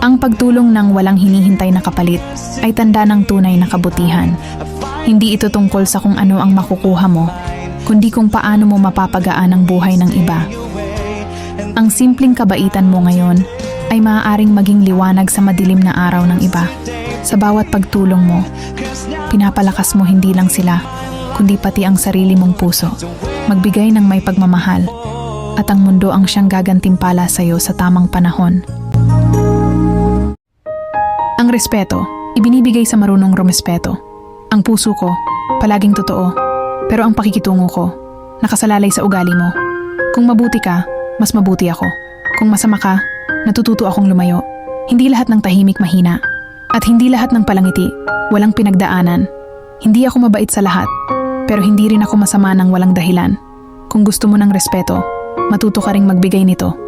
Ang pagtulong ng walang hinihintay na kapalit ay tanda ng tunay na kabutihan. Hindi ito tungkol sa kung ano ang makukuha mo, kundi kung paano mo mapapagaan ang buhay ng iba. Ang simpleng kabaitan mo ngayon ay maaaring maging liwanag sa madilim na araw ng iba. Sa bawat pagtulong mo, pinapalakas mo hindi lang sila, kundi pati ang sarili mong puso. Magbigay ng may pagmamahal, at ang mundo ang siyang gagantimpala sa iyo sa tamang panahon. Ang respeto, ibinibigay sa marunong rumespeto. Ang puso ko, palaging totoo, pero ang pakikitungo ko, nakasalalay sa ugali mo. Kung mabuti ka, mas mabuti ako. Kung masama ka, natututo akong lumayo. Hindi lahat ng tahimik mahina, at hindi lahat ng palangiti, walang pinagdaanan. Hindi ako mabait sa lahat, pero hindi rin ako masama ng walang dahilan. Kung gusto mo ng respeto, matuto ka ring magbigay nito.